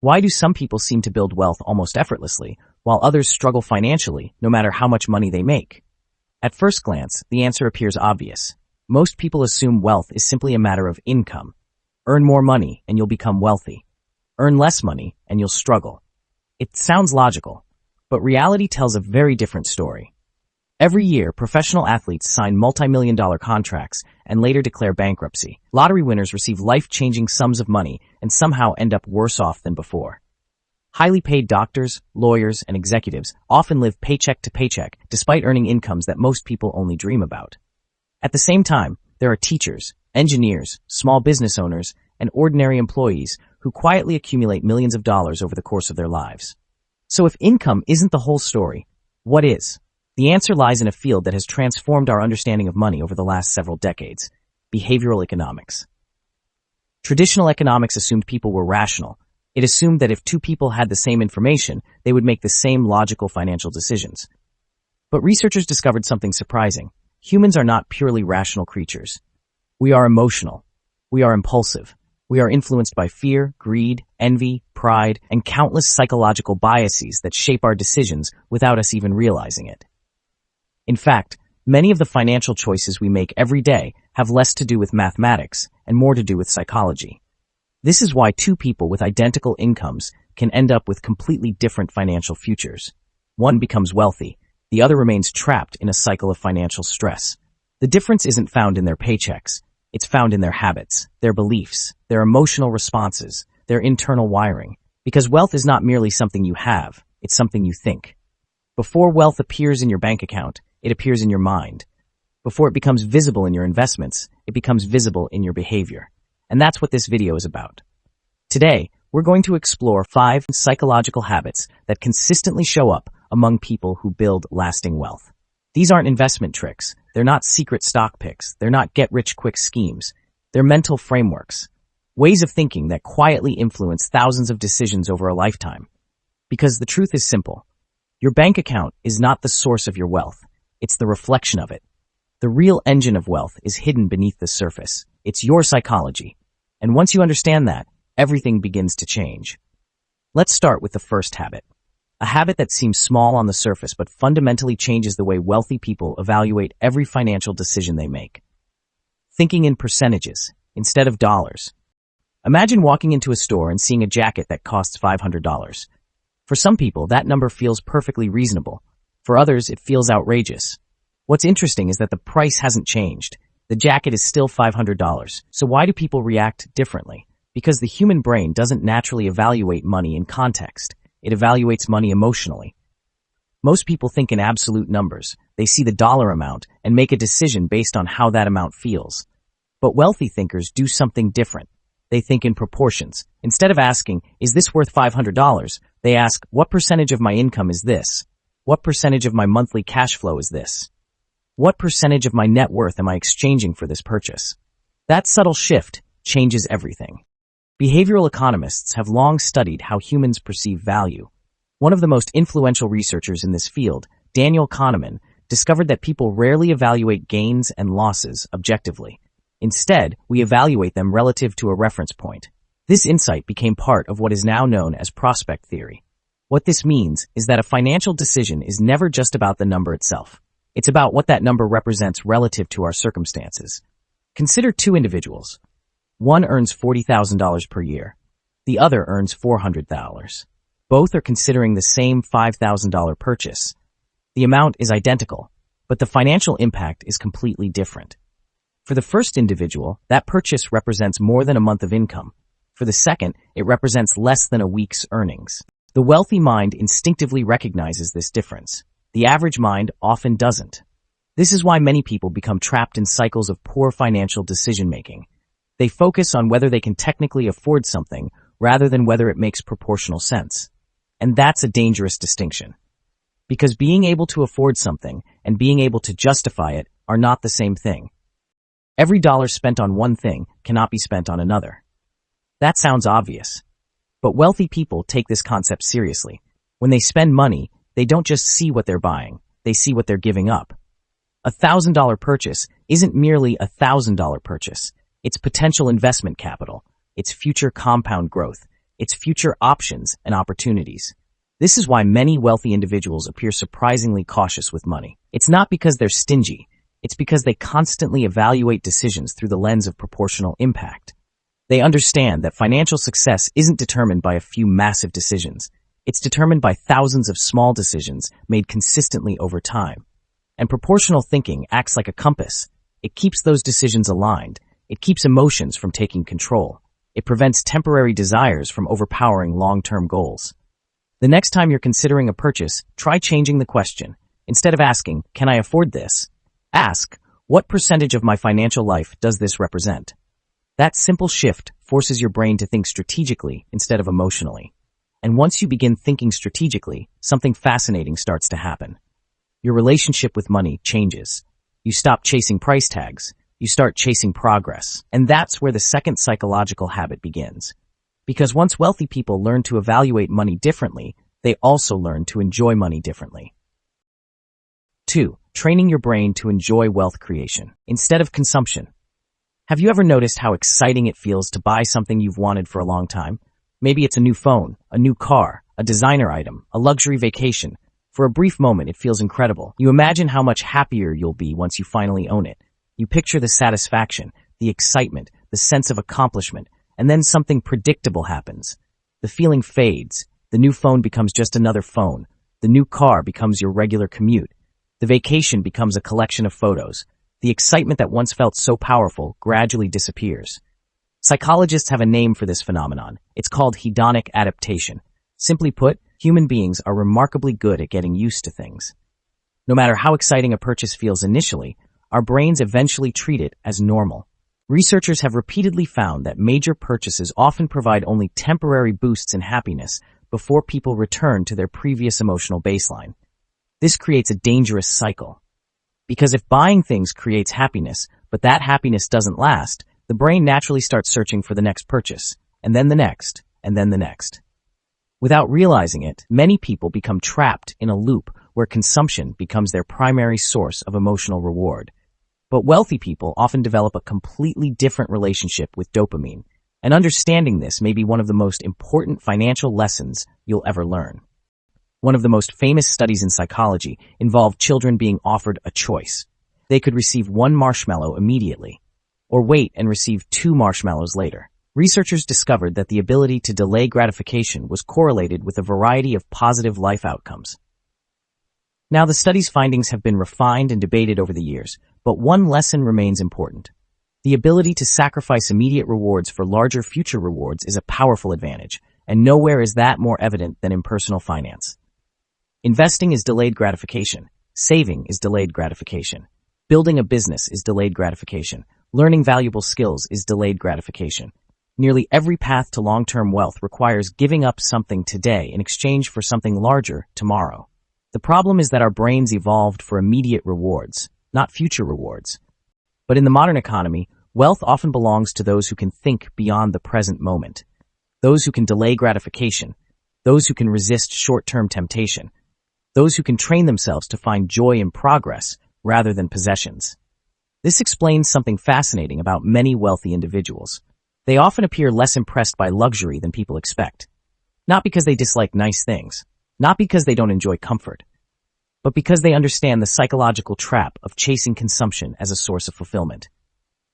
Why do some people seem to build wealth almost effortlessly, while others struggle financially, no matter how much money they make? At first glance, the answer appears obvious. Most people assume wealth is simply a matter of income. Earn more money and you'll become wealthy. Earn less money and you'll struggle. It sounds logical, but reality tells a very different story. Every year, professional athletes sign multi-million-dollar contracts and later declare bankruptcy. Lottery winners receive life-changing sums of money and somehow end up worse off than before. Highly paid doctors, lawyers, and executives often live paycheck to paycheck despite earning incomes that most people only dream about. At the same time, there are teachers, engineers, small business owners, and ordinary employees who quietly accumulate millions of dollars over the course of their lives. So if income isn't the whole story, what is? The answer lies in a field that has transformed our understanding of money over the last several decades: behavioral economics. Traditional economics assumed people were rational. It assumed that if two people had the same information, they would make the same logical financial decisions. But researchers discovered something surprising. Humans are not purely rational creatures. We are emotional. We are impulsive. We are influenced by fear, greed, envy, pride, and countless psychological biases that shape our decisions without us even realizing it. In fact, many of the financial choices we make every day have less to do with mathematics and more to do with psychology. This is why two people with identical incomes can end up with completely different financial futures. One becomes wealthy, the other remains trapped in a cycle of financial stress. The difference isn't found in their paychecks. It's found in their habits, their beliefs, their emotional responses, their internal wiring. Because wealth is not merely something you have, it's something you think. Before wealth appears in your bank account, it appears in your mind. Before it becomes visible in your investments, it becomes visible in your behavior. And that's what this video is about. Today, we're going to explore 5 psychological habits that consistently show up among people who build lasting wealth. These aren't investment tricks. They're not secret stock picks. They're not get-rich-quick schemes. They're mental frameworks, ways of thinking that quietly influence thousands of decisions over a lifetime. Because the truth is simple. Your bank account is not the source of your wealth. It's the reflection of it. The real engine of wealth is hidden beneath the surface. It's your psychology. And once you understand that, everything begins to change. Let's start with the first habit. A habit that seems small on the surface but fundamentally changes the way wealthy people evaluate every financial decision they make. Thinking in percentages instead of dollars. Imagine walking into a store and seeing a jacket that costs $500. For some people, that number feels perfectly reasonable. For others, it feels outrageous. What's interesting is that the price hasn't changed. The jacket is still $500. So why do people react differently? Because the human brain doesn't naturally evaluate money in context. It evaluates money emotionally. Most people think in absolute numbers. They see the dollar amount and make a decision based on how that amount feels. But wealthy thinkers do something different. They think in proportions. Instead of asking, is this worth $500? They ask, what percentage of my income is this? What percentage of my monthly cash flow is this? What percentage of my net worth am I exchanging for this purchase? That subtle shift changes everything. Behavioral economists have long studied how humans perceive value. One of the most influential researchers in this field, Daniel Kahneman, discovered that people rarely evaluate gains and losses objectively. Instead, we evaluate them relative to a reference point. This insight became part of what is now known as prospect theory. What this means is that a financial decision is never just about the number itself. It's about what that number represents relative to our circumstances. Consider two individuals. One earns $40,000 per year. The other earns $400,000. Both are considering the same $5,000 purchase. The amount is identical, but the financial impact is completely different. For the first individual, that purchase represents more than a month of income. For the second, it represents less than a week's earnings. The wealthy mind instinctively recognizes this difference. The average mind often doesn't. This is why many people become trapped in cycles of poor financial decision-making. They focus on whether they can technically afford something rather than whether it makes proportional sense. And that's a dangerous distinction. Because being able to afford something and being able to justify it are not the same thing. Every dollar spent on one thing cannot be spent on another. That sounds obvious. But wealthy people take this concept seriously. When they spend money, they don't just see what they're buying, they see what they're giving up. A $1,000 purchase isn't merely a $1,000 purchase. It's potential investment capital. It's future compound growth. its future options and opportunities. This is why many wealthy individuals appear surprisingly cautious with money. It's not because they're stingy. It's because they constantly evaluate decisions through the lens of proportional impact. They understand that financial success isn't determined by a few massive decisions. It's determined by thousands of small decisions made consistently over time. And proportional thinking acts like a compass. It keeps those decisions aligned. It keeps emotions from taking control. It prevents temporary desires from overpowering long-term goals. The next time you're considering a purchase, try changing the question. Instead of asking, "Can I afford this?" ask, "What percentage of my financial life does this represent?" That simple shift forces your brain to think strategically instead of emotionally. And once you begin thinking strategically, something fascinating starts to happen. Your relationship with money changes. You stop chasing price tags. You start chasing progress. And that's where the second psychological habit begins. Because once wealthy people learn to evaluate money differently, they also learn to enjoy money differently. 2. Training your brain to enjoy wealth creation instead of consumption. Have you ever noticed how exciting it feels to buy something you've wanted for a long time? Maybe it's a new phone, a new car, a designer item, a luxury vacation. For a brief moment, it feels incredible. You imagine how much happier you'll be once you finally own it. You picture the satisfaction, the excitement, the sense of accomplishment, and then something predictable happens. The feeling fades. The new phone becomes just another phone. The new car becomes your regular commute. The vacation becomes a collection of photos. The excitement that once felt so powerful gradually disappears. Psychologists have a name for this phenomenon. It's called hedonic adaptation. Simply put, human beings are remarkably good at getting used to things. No matter how exciting a purchase feels initially, our brains eventually treat it as normal. Researchers have repeatedly found that major purchases often provide only temporary boosts in happiness before people return to their previous emotional baseline. This creates a dangerous cycle. Because if buying things creates happiness, but that happiness doesn't last, the brain naturally starts searching for the next purchase, and then the next, and then the next. Without realizing it, many people become trapped in a loop where consumption becomes their primary source of emotional reward. But wealthy people often develop a completely different relationship with dopamine, and understanding this may be one of the most important financial lessons you'll ever learn. One of the most famous studies in psychology involved children being offered a choice. They could receive one marshmallow immediately, or wait and receive 2 marshmallows later. Researchers discovered that the ability to delay gratification was correlated with a variety of positive life outcomes. Now, the study's findings have been refined and debated over the years, but one lesson remains important. The ability to sacrifice immediate rewards for larger future rewards is a powerful advantage, and nowhere is that more evident than in personal finance. Investing is delayed gratification. Saving is delayed gratification. Building a business is delayed gratification. Learning valuable skills is delayed gratification. Nearly every path to long-term wealth requires giving up something today in exchange for something larger tomorrow. The problem is that our brains evolved for immediate rewards, not future rewards. But in the modern economy, wealth often belongs to those who can think beyond the present moment. Those who can delay gratification. Those who can resist short-term temptation. Those who can train themselves to find joy in progress rather than possessions. This explains something fascinating about many wealthy individuals. They often appear less impressed by luxury than people expect. Not because they dislike nice things, not because they don't enjoy comfort, but because they understand the psychological trap of chasing consumption as a source of fulfillment.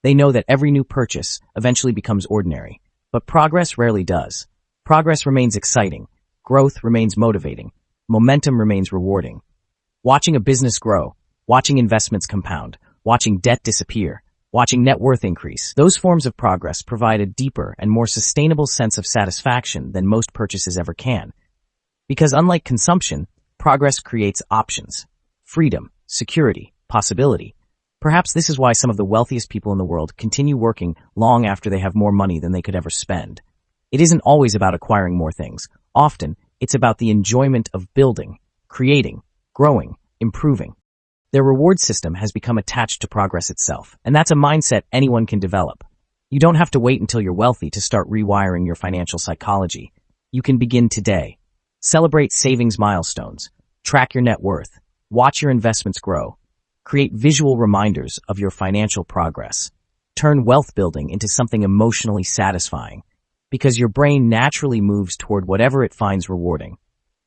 They know that every new purchase eventually becomes ordinary, but progress rarely does. Progress remains exciting, growth remains motivating, momentum remains rewarding. Watching a business grow, watching investments compound, watching debt disappear, watching net worth increase, those forms of progress provide a deeper and more sustainable sense of satisfaction than most purchases ever can. Because unlike consumption, progress creates options, freedom, security, possibility. Perhaps this is why some of the wealthiest people in the world continue working long after they have more money than they could ever spend. It isn't always about acquiring more things. Often, it's about the enjoyment of building, creating, growing, improving. Their reward system has become attached to progress itself, and that's a mindset anyone can develop. You don't have to wait until you're wealthy to start rewiring your financial psychology. You can begin today. Celebrate savings milestones. Track your net worth. Watch your investments grow. Create visual reminders of your financial progress. Turn wealth building into something emotionally satisfying. because your brain naturally moves toward whatever it finds rewarding.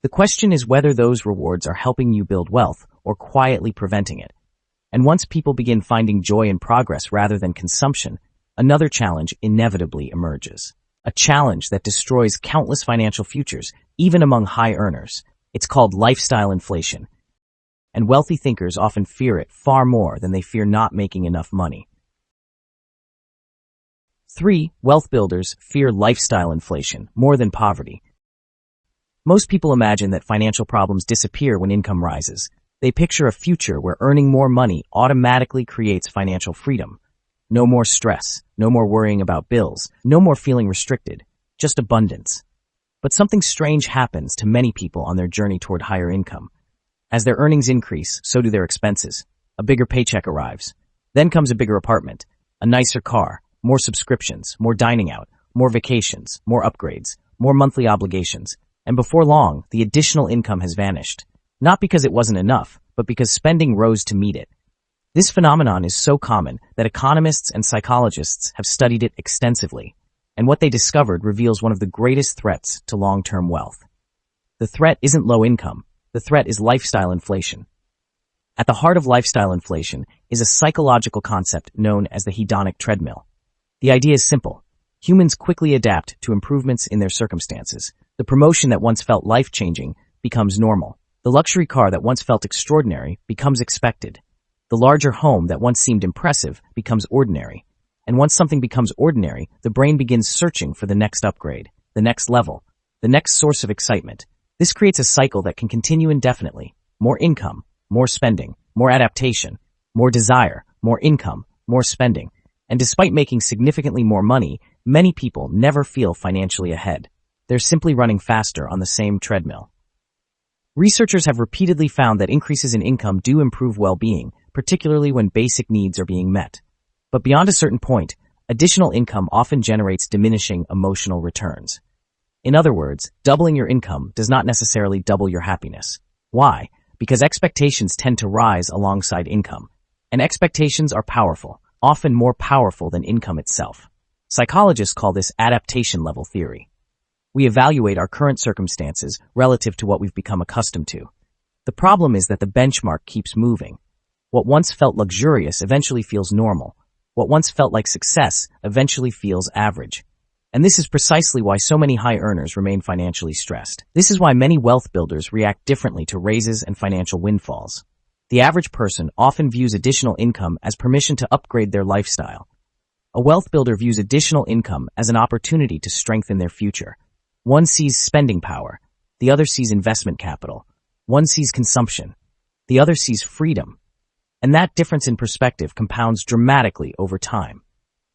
The question is whether those rewards are helping you build wealth or quietly preventing it. And once people begin finding joy in progress rather than consumption, another challenge inevitably emerges. A challenge that destroys countless financial futures, even among high earners. It's called lifestyle inflation. And wealthy thinkers often fear it far more than they fear not making enough money. 3. Wealth builders fear lifestyle inflation more than poverty. Most people imagine that financial problems disappear when income rises. They picture a future where earning more money automatically creates financial freedom. No more stress, no more worrying about bills, no more feeling restricted, just abundance. But something strange happens to many people on their journey toward higher income. As their earnings increase, so do their expenses. A bigger paycheck arrives. Then comes a bigger apartment, a nicer car, more subscriptions, more dining out, more vacations, more upgrades, more monthly obligations. And before long, the additional income has vanished. Not because it wasn't enough, but because spending rose to meet it. This phenomenon is so common that economists and psychologists have studied it extensively, and what they discovered reveals one of the greatest threats to long-term wealth. The threat isn't low income. The threat is lifestyle inflation. At the heart of lifestyle inflation is a psychological concept known as the hedonic treadmill. The idea is simple. Humans quickly adapt to improvements in their circumstances. The promotion that once felt life-changing becomes normal. The luxury car that once felt extraordinary becomes expected. The larger home that once seemed impressive becomes ordinary. And once something becomes ordinary, the brain begins searching for the next upgrade, the next level, the next source of excitement. This creates a cycle that can continue indefinitely. More income, more spending, more adaptation, more desire, more income, more spending. And despite making significantly more money, many people never feel financially ahead. They're simply running faster on the same treadmill. Researchers have repeatedly found that increases in income do improve well-being, particularly when basic needs are being met. But beyond a certain point, additional income often generates diminishing emotional returns. In other words, doubling your income does not necessarily double your happiness. Why? Because expectations tend to rise alongside income. And expectations are powerful, often more powerful than income itself. Psychologists call this adaptation level theory. We evaluate our current circumstances relative to what we've become accustomed to. The problem is that the benchmark keeps moving. What once felt luxurious eventually feels normal. What once felt like success eventually feels average. And this is precisely why so many high earners remain financially stressed. This is why many wealth builders react differently to raises and financial windfalls. The average person often views additional income as permission to upgrade their lifestyle. A wealth builder views additional income as an opportunity to strengthen their future. One sees spending power. The other sees investment capital. One sees consumption. The other sees freedom. And that difference in perspective compounds dramatically over time.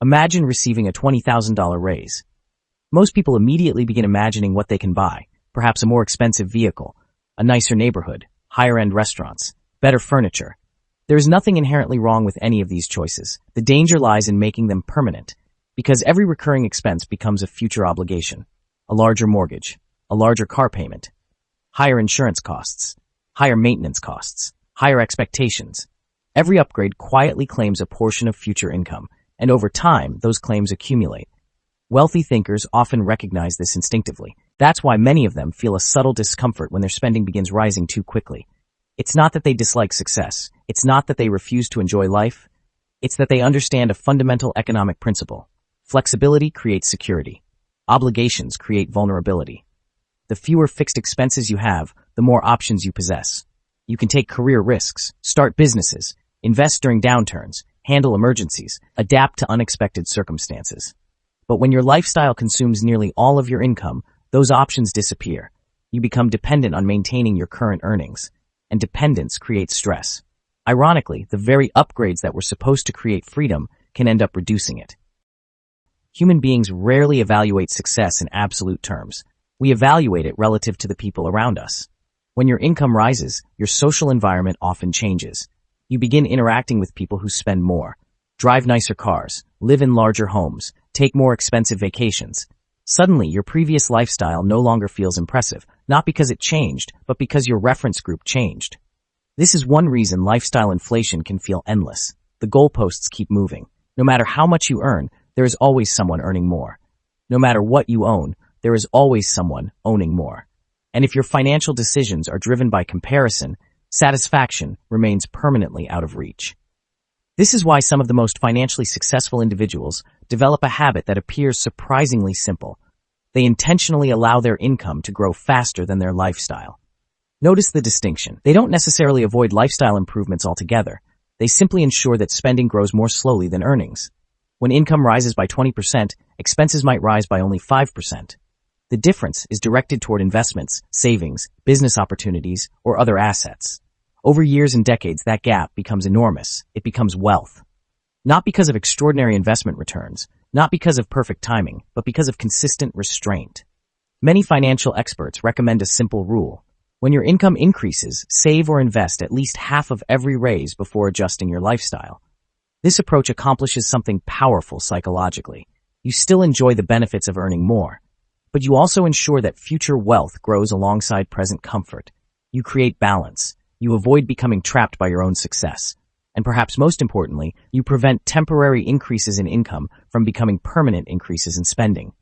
Imagine receiving a $20,000 raise. Most people immediately begin imagining what they can buy, perhaps a more expensive vehicle, a nicer neighborhood, higher-end restaurants, better furniture. There is nothing inherently wrong with any of these choices. The danger lies in making them permanent, because every recurring expense becomes a future obligation. A larger mortgage, a larger car payment, higher insurance costs, higher maintenance costs, higher expectations. Every upgrade quietly claims a portion of future income, and over time, those claims accumulate. Wealthy thinkers often recognize this instinctively. That's why many of them feel a subtle discomfort when their spending begins rising too quickly. It's not that they dislike success. It's not that they refuse to enjoy life. It's that they understand a fundamental economic principle. Flexibility creates security. Obligations create vulnerability. The fewer fixed expenses you have, the more options you possess. You can take career risks, start businesses, invest during downturns, handle emergencies, adapt to unexpected circumstances. But when your lifestyle consumes nearly all of your income, those options disappear. You become dependent on maintaining your current earnings, and dependence creates stress. Ironically, the very upgrades that were supposed to create freedom can end up reducing it. Human beings rarely evaluate success in absolute terms. We evaluate it relative to the people around us. When your income rises, your social environment often changes. You begin interacting with people who spend more, drive nicer cars, live in larger homes, take more expensive vacations. Suddenly, your previous lifestyle no longer feels impressive, not because it changed, but because your reference group changed. This is one reason lifestyle inflation can feel endless. The goalposts keep moving. No matter how much you earn, there is always someone earning more. No matter what you own, there is always someone owning more. And if your financial decisions are driven by comparison, satisfaction remains permanently out of reach. This is why some of the most financially successful individuals develop a habit that appears surprisingly simple. They intentionally allow their income to grow faster than their lifestyle. Notice the distinction. They don't necessarily avoid lifestyle improvements altogether. They simply ensure that spending grows more slowly than earnings. When income rises by 20%, expenses might rise by only 5%. The difference is directed toward investments, savings, business opportunities, or other assets. Over years and decades, that gap becomes enormous. It becomes wealth. Not because of extraordinary investment returns, not because of perfect timing, but because of consistent restraint. Many financial experts recommend a simple rule. When your income increases, save or invest at least half of every raise before adjusting your lifestyle. This approach accomplishes something powerful psychologically. You still enjoy the benefits of earning more, but you also ensure that future wealth grows alongside present comfort. You create balance. You avoid becoming trapped by your own success. And perhaps most importantly, you prevent temporary increases in income from becoming permanent increases in spending.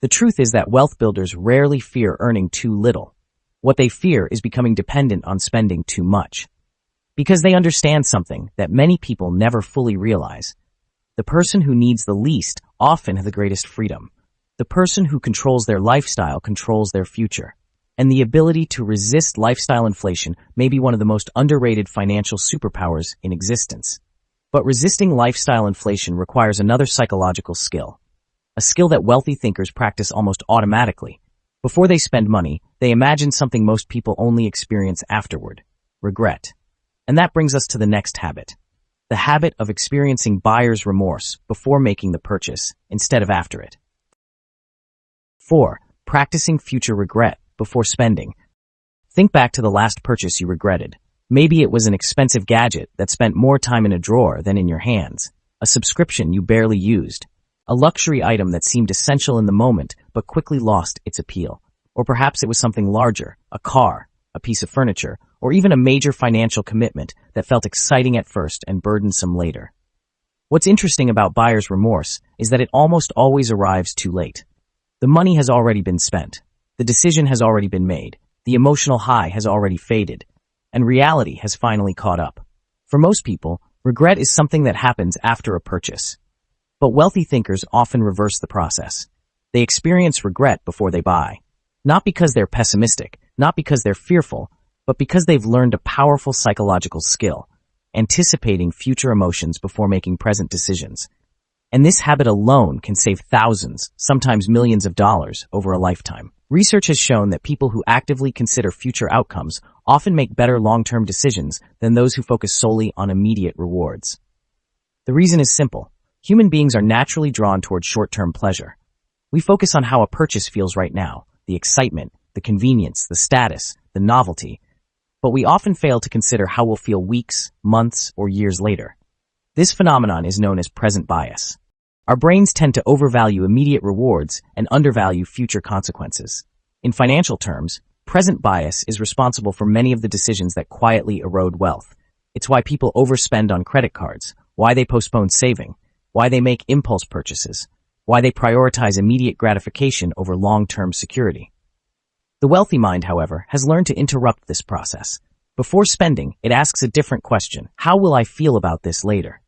The truth is that wealth builders rarely fear earning too little. What they fear is becoming dependent on spending too much. Because they understand something that many people never fully realize. The person who needs the least often has the greatest freedom. The person who controls their lifestyle controls their future. And the ability to resist lifestyle inflation may be one of the most underrated financial superpowers in existence. But resisting lifestyle inflation requires another psychological skill. A skill that wealthy thinkers practice almost automatically. Before they spend money, they imagine something most people only experience afterward: regret. And that brings us to the next habit. The habit of experiencing buyer's remorse before making the purchase instead of after it. 4. Practicing future regret before spending. Think back to the last purchase you regretted. Maybe it was an expensive gadget that spent more time in a drawer than in your hands, a subscription you barely used, a luxury item that seemed essential in the moment but quickly lost its appeal. Or perhaps it was something larger, a car, a piece of furniture, or even a major financial commitment that felt exciting at first and burdensome later. What's interesting about buyer's remorse is that it almost always arrives too late. The money has already been spent. The decision has already been made. The emotional high has already faded. And reality has finally caught up. For most people, regret is something that happens after a purchase. But wealthy thinkers often reverse the process. They experience regret before they buy. Not because they're pessimistic, not because they're fearful, but because they've learned a powerful psychological skill, anticipating future emotions before making present decisions. And this habit alone can save thousands, sometimes millions of dollars over a lifetime. Research has shown that people who actively consider future outcomes often make better long-term decisions than those who focus solely on immediate rewards. The reason is simple. Human beings are naturally drawn toward short-term pleasure. We focus on how a purchase feels right now, the excitement, the convenience, the status, the novelty, but we often fail to consider how we'll feel weeks, months, or years later. This phenomenon is known as present bias. Our brains tend to overvalue immediate rewards and undervalue future consequences. In financial terms, present bias is responsible for many of the decisions that quietly erode wealth. It's why people overspend on credit cards, why they postpone saving, why they make impulse purchases, why they prioritize immediate gratification over long-term security. The wealthy mind, however, has learned to interrupt this process. Before spending, it asks a different question. How will I feel about this later?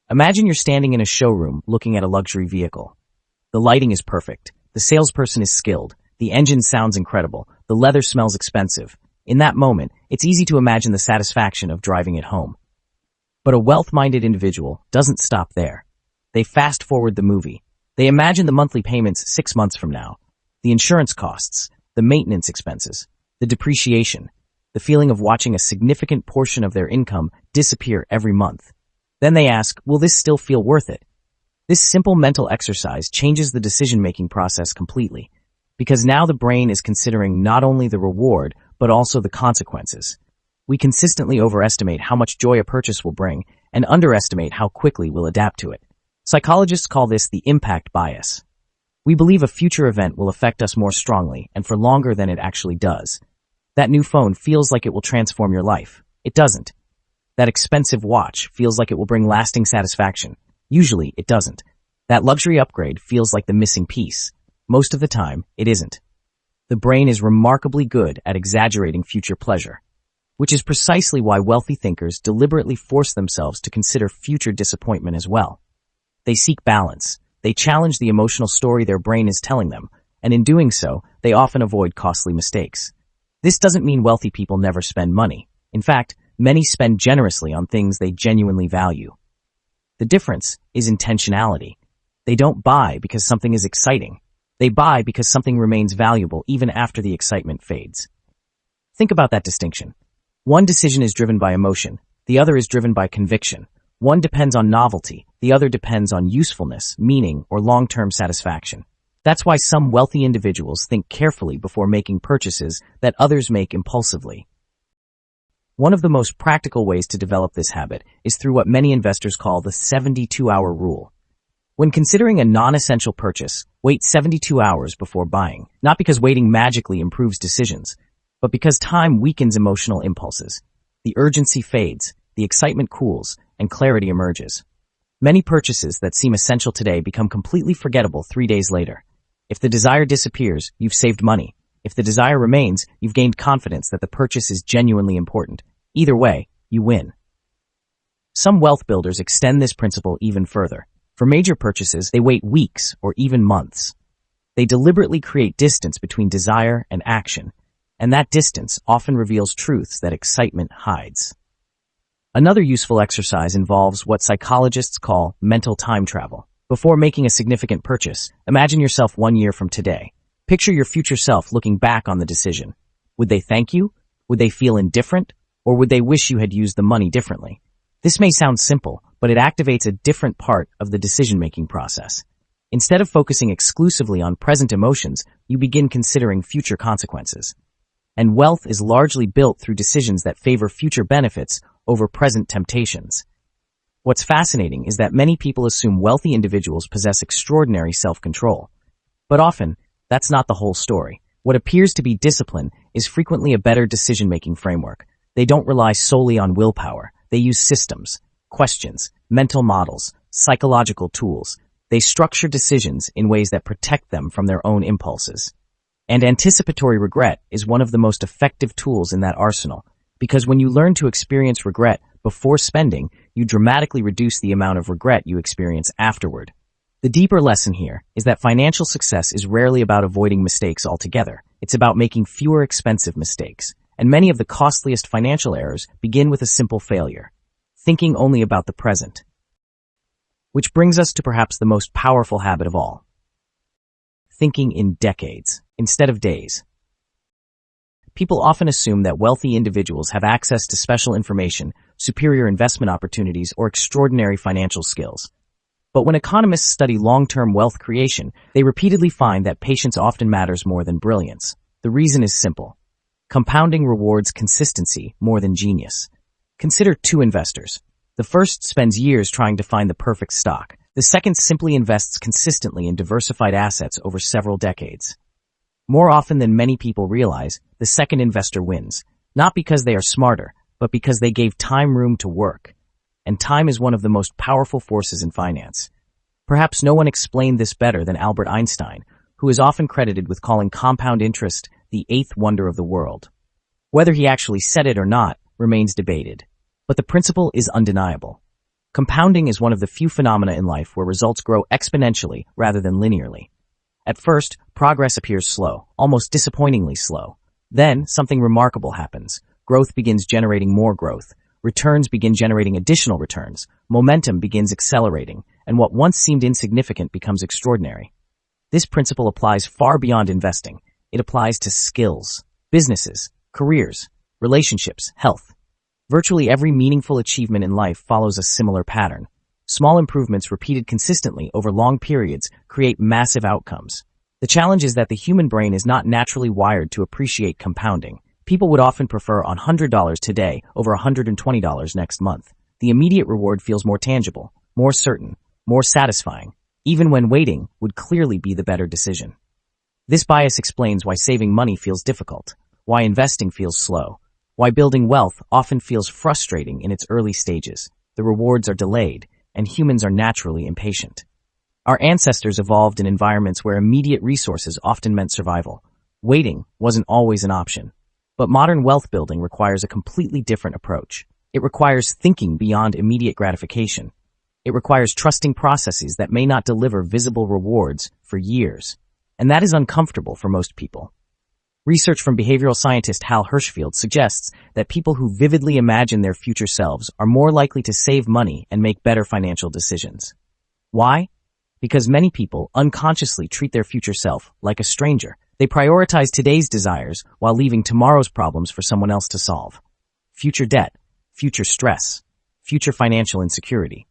Imagine you're standing in a showroom looking at a luxury vehicle. The lighting is perfect. The salesperson is skilled. The engine sounds incredible. The leather smells expensive. In that moment, it's easy to imagine the satisfaction of driving it home. But a wealth-minded individual doesn't stop there. They fast-forward the movie. They imagine the monthly payments 6 months from now, the insurance costs, the maintenance expenses, the depreciation, the feeling of watching a significant portion of their income disappear every month. Then they ask, will this still feel worth it? This simple mental exercise changes the decision-making process completely, because now the brain is considering not only the reward, but also the consequences. We consistently overestimate how much joy a purchase will bring and underestimate how quickly we'll adapt to it. Psychologists call this the impact bias. We believe a future event will affect us more strongly and for longer than it actually does. That new phone feels like it will transform your life. It doesn't. That expensive watch feels like it will bring lasting satisfaction. Usually, it doesn't. That luxury upgrade feels like the missing piece. Most of the time, it isn't. The brain is remarkably good at exaggerating future pleasure, which is precisely why wealthy thinkers deliberately force themselves to consider future disappointment as well. They seek balance. They challenge the emotional story their brain is telling them, and in doing so, they often avoid costly mistakes. This doesn't mean wealthy people never spend money. In fact, many spend generously on things they genuinely value. The difference is intentionality. They don't buy because something is exciting. They buy because something remains valuable even after the excitement fades. Think about that distinction. One decision is driven by emotion, the other is driven by conviction. One depends on novelty, the other depends on usefulness, meaning, or long-term satisfaction. That's why some wealthy individuals think carefully before making purchases that others make impulsively. One of the most practical ways to develop this habit is through what many investors call the 72-hour rule. When considering a non-essential purchase, wait 72 hours before buying, not because waiting magically improves decisions, but because time weakens emotional impulses. The urgency fades, the excitement cools, and clarity emerges. Many purchases that seem essential today become completely forgettable 3 days later. If the desire disappears, you've saved money. If the desire remains, you've gained confidence that the purchase is genuinely important. Either way, you win. Some wealth builders extend this principle even further. For major purchases, they wait weeks or even months. They deliberately create distance between desire and action, and that distance often reveals truths that excitement hides. Another useful exercise involves what psychologists call mental time travel. Before making a significant purchase, imagine yourself 1 year from today. Picture your future self looking back on the decision. Would they thank you? Would they feel indifferent? Or would they wish you had used the money differently? This may sound simple, but it activates a different part of the decision-making process. Instead of focusing exclusively on present emotions, you begin considering future consequences. And wealth is largely built through decisions that favor future benefits over present temptations. What's fascinating is that many people assume wealthy individuals possess extraordinary self-control. But often, that's not the whole story. What appears to be discipline is frequently a better decision-making framework. They don't rely solely on willpower. They use systems, questions, mental models, psychological tools. They structure decisions in ways that protect them from their own impulses. And anticipatory regret is one of the most effective tools in that arsenal, because when you learn to experience regret before spending, you dramatically reduce the amount of regret you experience afterward. The deeper lesson here is that financial success is rarely about avoiding mistakes altogether. It's about making fewer expensive mistakes. And many of the costliest financial errors begin with a simple failure, thinking only about the present. Which brings us to perhaps the most powerful habit of all. Thinking in decades instead of days. People often assume that wealthy individuals have access to special information, superior investment opportunities, or extraordinary financial skills. But when economists study long-term wealth creation, they repeatedly find that patience often matters more than brilliance. The reason is simple. Compounding rewards consistency more than genius. Consider two investors. The first spends years trying to find the perfect stock. The second simply invests consistently in diversified assets over several decades. More often than many people realize, the second investor wins, not because they are smarter, but because they gave time room to work. And time is one of the most powerful forces in finance. Perhaps no one explained this better than Albert Einstein, who is often credited with calling compound interest the eighth wonder of the world. Whether he actually said it or not remains debated, but the principle is undeniable. Compounding is one of the few phenomena in life where results grow exponentially rather than linearly. At first, progress appears slow, almost disappointingly slow. Then, something remarkable happens. Growth begins generating more growth. Returns begin generating additional returns. Momentum begins accelerating, and what once seemed insignificant becomes extraordinary. This principle applies far beyond investing. It applies to skills, businesses, careers, relationships, health. Virtually every meaningful achievement in life follows a similar pattern. Small improvements repeated consistently over long periods create massive outcomes. The challenge is that the human brain is not naturally wired to appreciate compounding. People would often prefer $100 today over $120 next month. The immediate reward feels more tangible, more certain, more satisfying, even when waiting would clearly be the better decision. This bias explains why saving money feels difficult, why investing feels slow, why building wealth often feels frustrating in its early stages. The rewards are delayed, and humans are naturally impatient. Our ancestors evolved in environments where immediate resources often meant survival. Waiting wasn't always an option. But modern wealth building requires a completely different approach. It requires thinking beyond immediate gratification. It requires trusting processes that may not deliver visible rewards for years. And that is uncomfortable for most people. Research from behavioral scientist Hal Hershfield suggests that people who vividly imagine their future selves are more likely to save money and make better financial decisions. Why? Because many people unconsciously treat their future self like a stranger. They prioritize today's desires while leaving tomorrow's problems for someone else to solve. Future debt, future stress, future financial insecurity.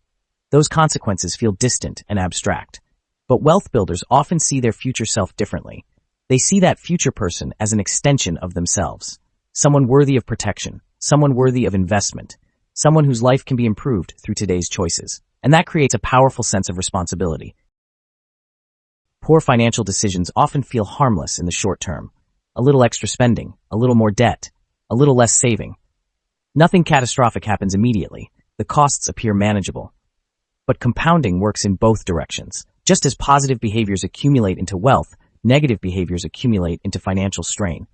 Those consequences feel distant and abstract. But wealth builders often see their future self differently. They see that future person as an extension of themselves. Someone worthy of protection, someone worthy of investment, someone whose life can be improved through today's choices. And that creates a powerful sense of responsibility. Poor financial decisions often feel harmless in the short term. A little extra spending, a little more debt, a little less saving. Nothing catastrophic happens immediately. The costs appear manageable. But compounding works in both directions. Just as positive behaviors accumulate into wealth, negative behaviors accumulate into financial strain.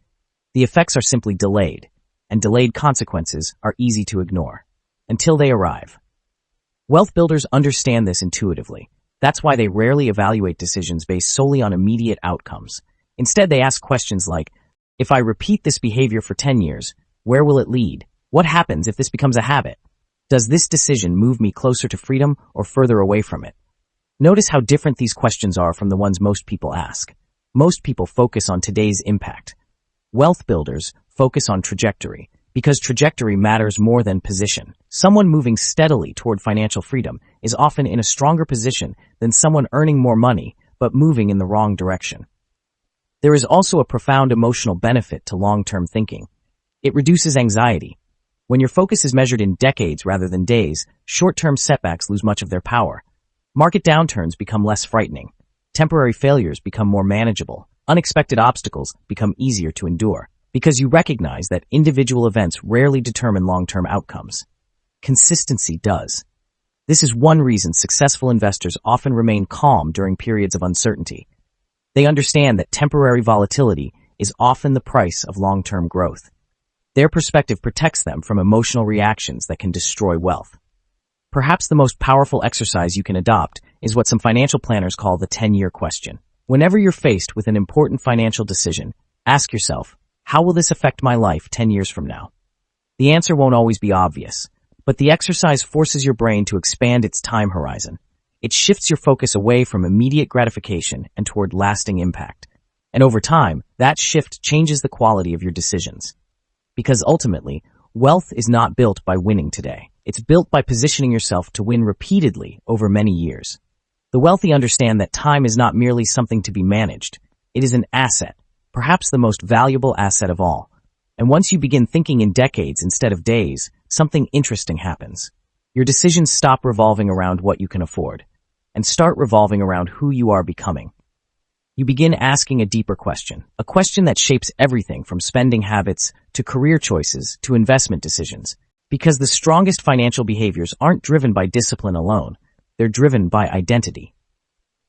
The effects are simply delayed, and delayed consequences are easy to ignore until they arrive. Wealth builders understand this intuitively. That's why they rarely evaluate decisions based solely on immediate outcomes. Instead, they ask questions like, if I repeat this behavior for 10 years, where will it lead? What happens if this becomes a habit? Does this decision move me closer to freedom or further away from it? Notice how different these questions are from the ones most people ask. Most people focus on today's impact. Wealth builders focus on trajectory, because trajectory matters more than position. Someone moving steadily toward financial freedom is often in a stronger position than someone earning more money but moving in the wrong direction. There is also a profound emotional benefit to long-term thinking. It reduces anxiety. When your focus is measured in decades rather than days, short-term setbacks lose much of their power. Market downturns become less frightening. Temporary failures become more manageable. Unexpected obstacles become easier to endure, because you recognize that individual events rarely determine long-term outcomes. Consistency does. This is one reason successful investors often remain calm during periods of uncertainty. They understand that temporary volatility is often the price of long-term growth. Their perspective protects them from emotional reactions that can destroy wealth. Perhaps the most powerful exercise you can adopt is what some financial planners call the 10-year question. Whenever you're faced with an important financial decision, ask yourself, how will this affect my life 10 years from now? The answer won't always be obvious, but the exercise forces your brain to expand its time horizon. It shifts your focus away from immediate gratification and toward lasting impact. And over time, that shift changes the quality of your decisions. Because ultimately, wealth is not built by winning today. It's built by positioning yourself to win repeatedly over many years. The wealthy understand that time is not merely something to be managed. It is an asset, perhaps the most valuable asset of all. And once you begin thinking in decades instead of days, something interesting happens. Your decisions stop revolving around what you can afford and start revolving around who you are becoming. You begin asking a deeper question, a question that shapes everything from spending habits to career choices to investment decisions. Because the strongest financial behaviors aren't driven by discipline alone, they're driven by identity.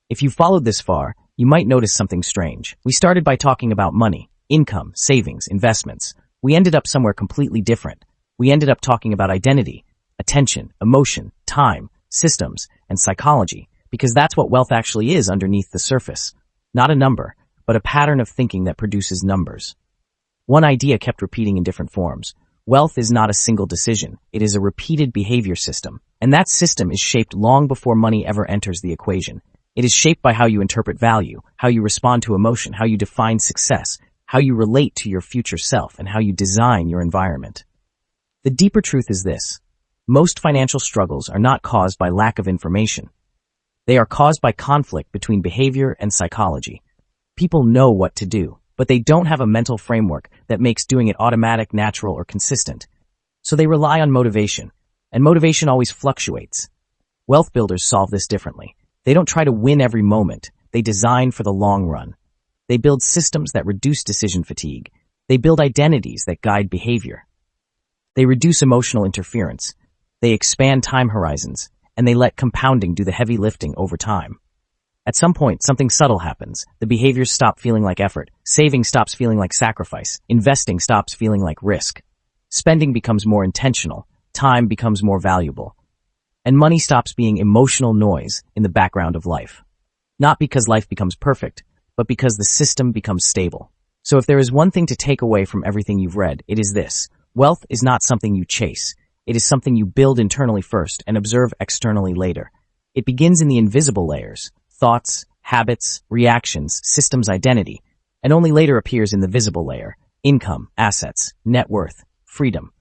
If you followed this far, you might notice something strange. We started by talking about money, income, savings, investments. We ended up somewhere completely different. We ended up talking about identity, attention, emotion, time, systems, and psychology, because that's what wealth actually is underneath the surface. Not a number, but a pattern of thinking that produces numbers. One idea kept repeating in different forms. Wealth is not a single decision. It is a repeated behavior system. And that system is shaped long before money ever enters the equation. It is shaped by how you interpret value, how you respond to emotion, how you define success, how you relate to your future self, and how you design your environment. The deeper truth is this. Most financial struggles are not caused by lack of information. They are caused by conflict between behavior and psychology. People know what to do, but they don't have a mental framework that makes doing it automatic, natural, or consistent. So they rely on motivation, and motivation always fluctuates. Wealth builders solve this differently. They don't try to win every moment. They design for the long run. They build systems that reduce decision fatigue. They build identities that guide behavior. They reduce emotional interference. They expand time horizons, and they let compounding do the heavy lifting over time. At some point, something subtle happens. The behaviors stop feeling like effort. Saving stops feeling like sacrifice. Investing stops feeling like risk. Spending becomes more intentional. Time becomes more valuable. And money stops being emotional noise in the background of life. Not because life becomes perfect, but because the system becomes stable. So if there is one thing to take away from everything you've read, it is this. Wealth is not something you chase. It is something you build internally first and observe externally later. It begins in the invisible layers, thoughts, habits, reactions, systems, identity, and only later appears in the visible layer, income, assets, net worth, freedom.